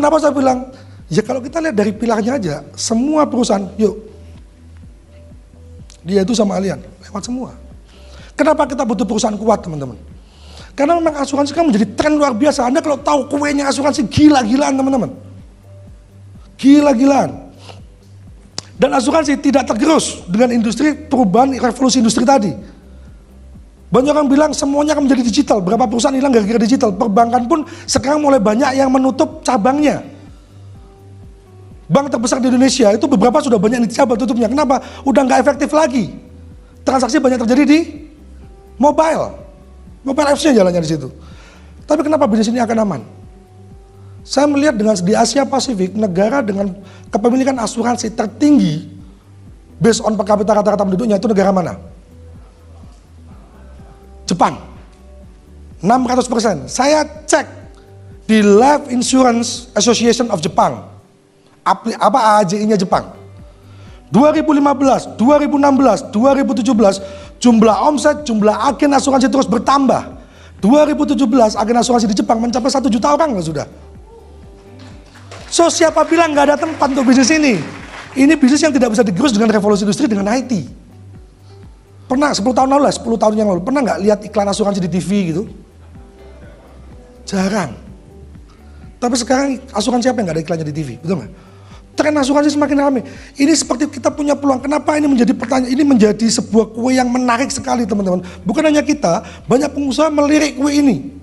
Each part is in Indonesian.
Kenapa saya bilang? Ya kalau kita lihat dari pilarnya aja, semua perusahaan, yuk. Dia itu sama kalian, lewat semua. Kenapa kita butuh perusahaan kuat, teman-teman? Karena memang asuransi kan menjadi tren luar biasa. Anda kalau tahu kuenya asuransi, gila-gilaan, teman-teman. Gila-gilaan. Dan asuransi tidak tergerus dengan industri perubahan revolusi industri tadi. Banyak orang bilang semuanya akan menjadi digital. Berapa perusahaan hilang gara-gara digital. Perbankan pun sekarang mulai banyak yang menutup cabangnya. Bank terbesar di Indonesia itu beberapa sudah banyak yang dicabut tutupnya. Kenapa? Udah nggak efektif lagi. Transaksi banyak terjadi di mobile apps-nya jalannya di situ. Tapi kenapa bisnis ini akan aman? Saya melihat di Asia Pasifik, negara dengan kepemilikan asuransi tertinggi based on per kapita rata-rata penduduknya itu negara mana? Jepang. 600%. Saya cek di Life Insurance Association of Japan. AAJI-nya Jepang. 2015, 2016, 2017 jumlah omset, jumlah agen asuransi terus bertambah. 2017 agen asuransi di Jepang mencapai 1 juta orang sudah. So siapa bilang nggak ada tempat untuk bisnis ini? Ini bisnis yang tidak bisa digerus dengan revolusi industri dengan IT. Pernah 10 tahun lalu lah, 10 tahun yang lalu, pernah nggak lihat iklan asuransi di TV gitu? Jarang. Tapi sekarang asuransi apa yang nggak ada iklannya di TV, betul nggak? Tren asuransi semakin ramai. Ini seperti kita punya peluang. Kenapa ini menjadi pertanyaan? Ini menjadi sebuah kue yang menarik sekali, teman-teman. Bukan hanya kita, banyak pengusaha melirik kue ini.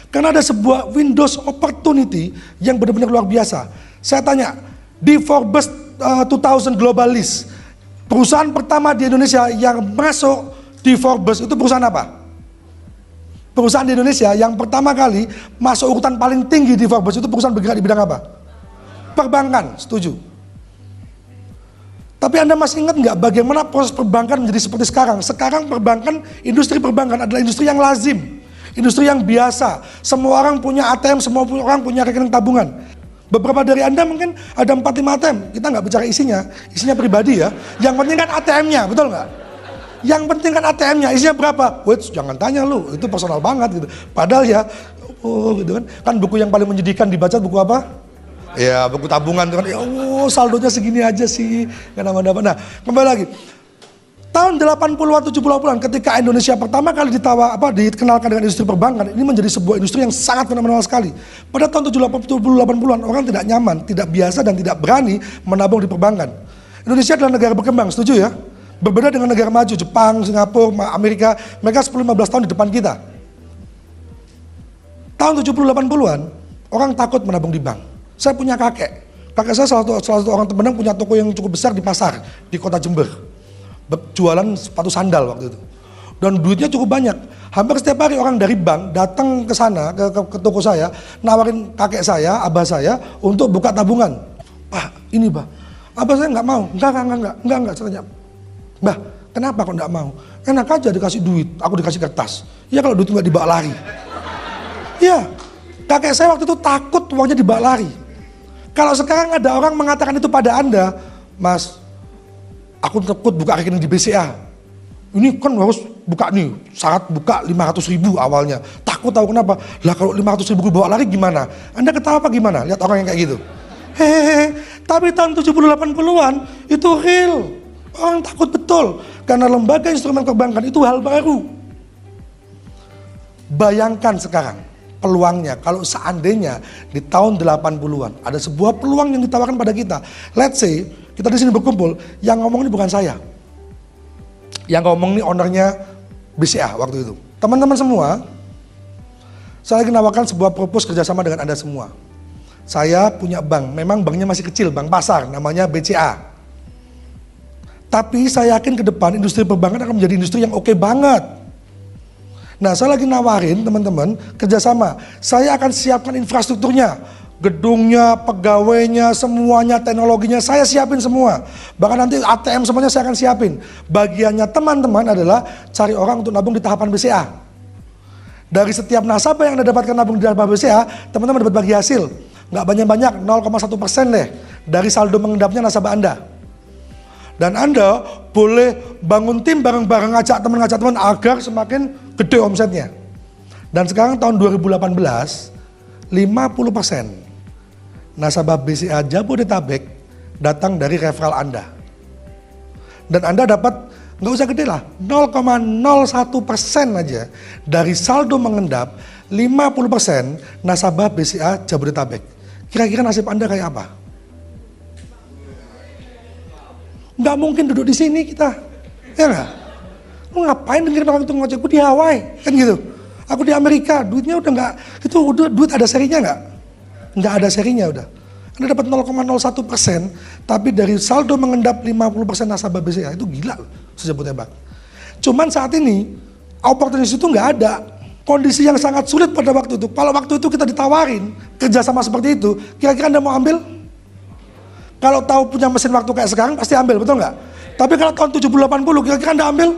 Karena ada sebuah windows opportunity yang benar-benar luar biasa. Saya tanya, di Forbes 2000 Global List, perusahaan pertama di Indonesia yang masuk di Forbes itu perusahaan apa? Perusahaan di Indonesia yang pertama kali masuk urutan paling tinggi di Forbes itu perusahaan bergerak di bidang apa? Perbankan, setuju. Tapi Anda masih ingat nggak bagaimana proses perbankan menjadi seperti sekarang? Sekarang perbankan, industri perbankan adalah industri yang lazim, industri yang biasa. Semua orang punya ATM, semua orang punya rekening tabungan. Beberapa dari Anda mungkin ada 4-5 ATM, kita nggak bicara isinya pribadi ya. Yang penting kan ATM-nya, betul nggak? Yang penting kan ATM-nya, isinya berapa? Wait, jangan tanya lu, itu personal banget gitu. Padahal ya, gitu kan. Kan buku yang paling menyedihkan dibaca buku apa? Ya buku tabungan kan, ya saldonya segini aja sih, gak nambah-nambah. Nah kembali lagi, tahun 80-an 70-an ketika Indonesia pertama kali dikenalkan dengan industri perbankan, ini menjadi sebuah industri yang sangat fenomenal sekali. Pada tahun 70-80-an orang tidak nyaman, tidak biasa dan tidak berani menabung di perbankan. Indonesia adalah negara berkembang, setuju ya? Berbeda dengan negara maju, Jepang, Singapura, Amerika, mereka 10-15 tahun di depan kita. Tahun 70-80-an orang takut menabung di bank. Saya punya kakek saya salah satu orang temenang punya toko yang cukup besar di pasar di kota Jember, jualan sepatu sandal waktu itu, dan duitnya cukup banyak. Hampir setiap hari orang dari bank datang ke sana ke toko saya, nawarin kakek saya, abah saya untuk buka tabungan. Pak, ini bah, abah saya nggak mau, enggak, saya tanya, bah, kenapa kok nggak mau? Enak aja dikasih duit, aku dikasih kertas. Ya kalau duit nggak dibawa lari. Ya, kakek saya waktu itu takut uangnya dibawa lari. Kalau sekarang ada orang mengatakan itu pada Anda, Mas, aku takut buka rekening di BCA. Ini kan harus buka nih, syarat buka 500.000 awalnya. Takut tahu kenapa? Lah kalau 500.000 bawa lari gimana? Anda ketawa apa gimana? Lihat orang yang kayak gitu. Hehehe. Tapi tahun 70-80-an itu real. Orang takut betul. Karena lembaga instrumen perbankan itu hal baru. Bayangkan sekarang peluangnya kalau seandainya di tahun 80-an ada sebuah peluang yang ditawarkan pada kita. Let's say kita di sini berkumpul, yang ngomong ini bukan saya. Yang ngomong ini ownernya BCA waktu itu. Teman-teman semua, saya lagi nawarkan sebuah propose kerjasama dengan Anda semua. Saya punya bank, memang banknya masih kecil, bank pasar, namanya BCA. Tapi saya yakin ke depan industri perbankan akan menjadi industri yang oke banget. Nah, saya lagi nawarin teman-teman kerjasama. Saya akan siapkan infrastrukturnya, gedungnya, pegawainya, semuanya, teknologinya saya siapin semua. Bahkan nanti ATM semuanya saya akan siapin. Bagiannya teman-teman adalah cari orang untuk nabung di tahapan BCA. Dari setiap nasabah yang Anda dapatkan nabung di tahapan BCA, teman-teman dapat bagi hasil. Nggak banyak-banyak, 0,1% deh dari saldo mengendapnya nasabah Anda. Dan Anda boleh bangun tim bareng-bareng, ngajak teman agar semakin gede omsetnya. Dan sekarang tahun 2018, 50% nasabah BCA Jabodetabek datang dari referral Anda. Dan Anda dapat, nggak usah gede lah, 0,01% aja dari saldo mengendap 50% nasabah BCA Jabodetabek. Kira-kira nasib Anda kayak apa? Nggak mungkin duduk di sini kita, ya nggak? Lu ngapain dengerin orang itu ngoceh? Aku di Hawaii, kan gitu. Aku di Amerika, duitnya udah nggak, itu udah duit ada serinya nggak? Nggak ada serinya udah. Anda dapat 0,01%, tapi dari saldo mengendap 50% nasabah BCA, itu gila loh, Jabodetabek. Cuman saat ini, opportunity itu nggak ada. Kondisi yang sangat sulit pada waktu itu. Kalau waktu itu kita ditawarin kerjasama seperti itu, kira-kira Anda mau ambil? Kalau tahu punya mesin waktu kayak sekarang, pasti ambil, betul nggak? Tapi kalau tahun 70-80, kira-kira Anda ambil?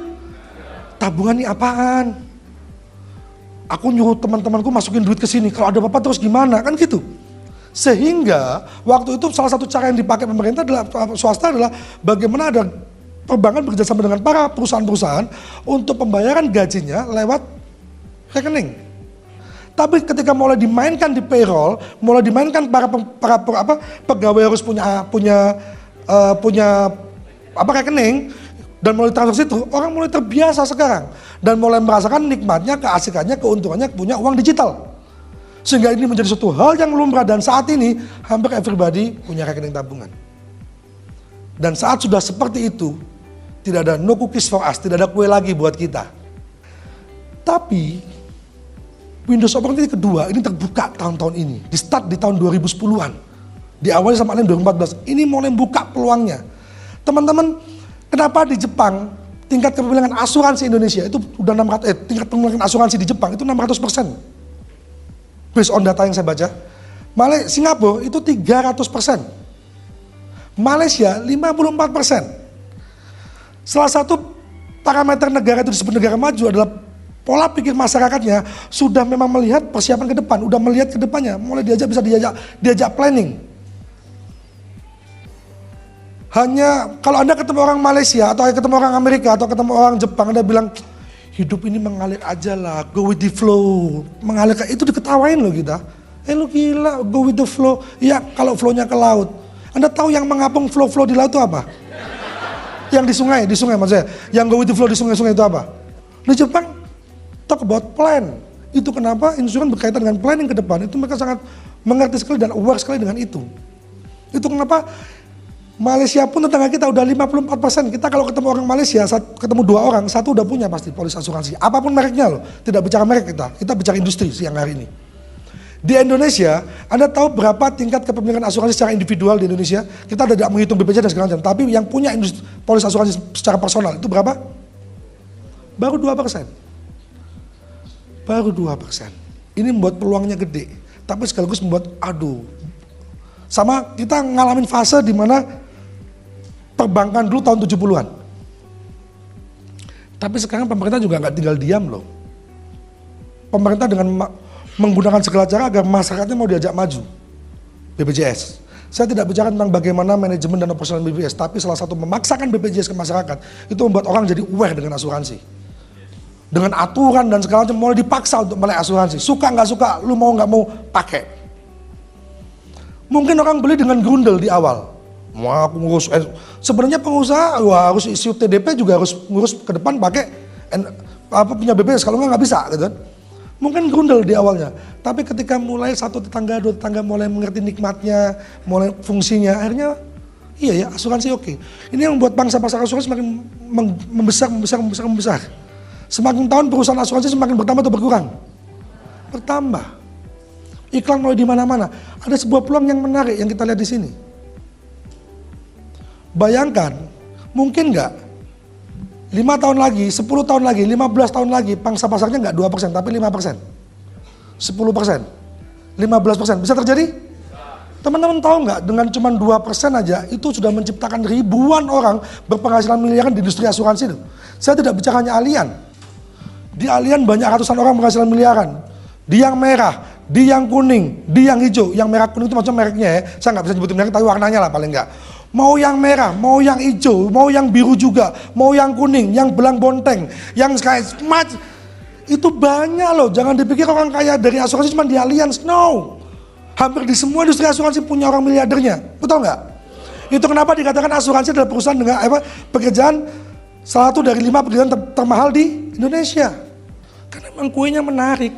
Tabungan ini apaan? Aku nyuruh teman-temanku masukin duit ke sini, kalau ada apa-apa terus gimana? Kan gitu. Sehingga waktu itu salah satu cara yang dipakai pemerintah adalah swasta adalah bagaimana ada perbankan bekerjasama dengan para perusahaan-perusahaan untuk pembayaran gajinya lewat rekening. Tapi ketika mulai dimainkan di payroll, mulai dimainkan para pegawai harus punya rekening dan mulai transaksi itu, orang mulai terbiasa sekarang dan mulai merasakan nikmatnya, keasikannya, keuntungannya punya uang digital. Sehingga ini menjadi suatu hal yang lumrah dan saat ini hampir everybody punya rekening tabungan. Dan saat sudah seperti itu, tidak ada no cookies for us, tidak ada kue lagi buat kita. Tapi Windows Opportunity kedua ini terbuka tahun-tahun ini, di start di tahun 2010-an, diawali sama Alien 2014, ini mulai buka peluangnya. Teman-teman, kenapa di Jepang tingkat kepemilikan asuransi Indonesia itu udah 600, tingkat kepemilikan asuransi di Jepang itu 600%. Based on data yang saya baca. Singapura itu 300%. Malaysia 54%. Salah satu parameter negara itu disebut negara maju adalah pola pikir masyarakatnya sudah memang melihat persiapan ke depan, udah melihat ke depannya, mulai bisa diajak planning. Hanya kalau Anda ketemu orang Malaysia atau ketemu orang Amerika atau ketemu orang Jepang, Anda bilang hidup ini mengalir aja lah, go with the flow, mengalir, itu diketawain loh kita. Lu gila, go with the flow. Ya kalau flownya ke laut. Anda tahu yang mengapung flow di laut itu apa? Yang di sungai maksudnya. Yang go with the flow di sungai-sungai itu apa? Di Jepang talk about plan. Itu kenapa insurans berkaitan dengan planning ke depan. Itu mereka sangat mengerti sekali dan aware sekali dengan itu. Itu kenapa Malaysia pun tetangga kita udah 54%. Kita kalau ketemu orang Malaysia, ketemu dua orang, satu udah punya pasti polis asuransi. Apapun mereknya loh. Tidak bicara merek kita bicara industri siang hari ini. Di Indonesia, Anda tahu berapa tingkat kepemilikan asuransi secara individual di Indonesia? Kita tidak menghitung BPJS dan segala macam. Tapi yang punya polis asuransi secara personal itu berapa? Baru 2%. Baru 2%. Ini membuat peluangnya gede. Tapi sekaligus membuat sama kita ngalamin fase di mana perbankan dulu tahun 70-an. Tapi sekarang pemerintah juga nggak tinggal diam loh. Pemerintah dengan menggunakan segala cara agar masyarakatnya mau diajak maju. BPJS. Saya tidak bicara tentang bagaimana manajemen dan operasional BPJS, tapi salah satu memaksakan BPJS ke masyarakat itu membuat orang jadi aware dengan asuransi. Dengan aturan dan segala macam mulai dipaksa untuk melek asuransi. Suka nggak suka, lu mau nggak mau pakai. Mungkin orang beli dengan grundel di awal. Wah, aku ngurus. Sebenarnya pengusaha harus isi TDP juga harus ngurus ke depan pakai punya BPJS, kalau nggak bisa gitu kan. Mungkin grundel di awalnya, tapi ketika mulai satu tetangga, dua tetangga mulai mengerti nikmatnya, mulai fungsinya, akhirnya iya ya asuransi oke. Ini yang membuat bangsa pasar asuransi semakin membesar. Semakin tahun perusahaan asuransi semakin bertambah atau berkurang? Bertambah. Iklan mulai di mana-mana. Ada sebuah peluang yang menarik yang kita lihat di sini. Bayangkan, mungkin nggak 5 tahun lagi, 10 tahun lagi, 15 tahun lagi, pangsa pasarnya nggak 2%, tapi 5%. 10%, 15%, bisa terjadi? Teman-teman tahu nggak, dengan cuma 2% aja, itu sudah menciptakan ribuan orang berpenghasilan miliaran di industri asuransi itu. Saya tidak bicara hanya Allianz. Di Allianz banyak ratusan orang berpenghasilan miliaran. Di yang merah, di yang kuning, di yang hijau. Yang merah kuning itu macam mereknya ya, saya nggak bisa nyebutin merek, tapi warnanya lah paling nggak. Mau yang merah, mau yang hijau, mau yang biru juga, mau yang kuning, yang belang bonteng, yang kayak smart, itu banyak loh. Jangan dipikir orang kaya dari asuransi cuma di Allianz, no. Hampir di semua industri asuransi punya orang miliardernya, betul nggak? Itu kenapa dikatakan asuransi adalah perusahaan dengan pekerjaan salah satu dari 5 pekerjaan termahal di Indonesia. Karena memang kuenya menarik.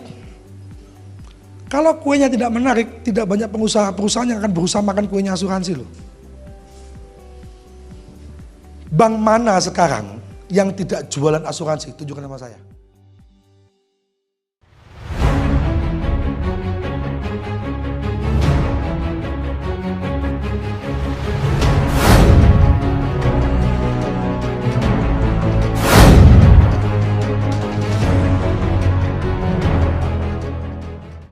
Kalau kuenya tidak menarik, tidak banyak perusahaan yang akan berusaha makan kuenya asuransi loh. Bank mana sekarang yang tidak jualan asuransi? Tunjukkan sama saya.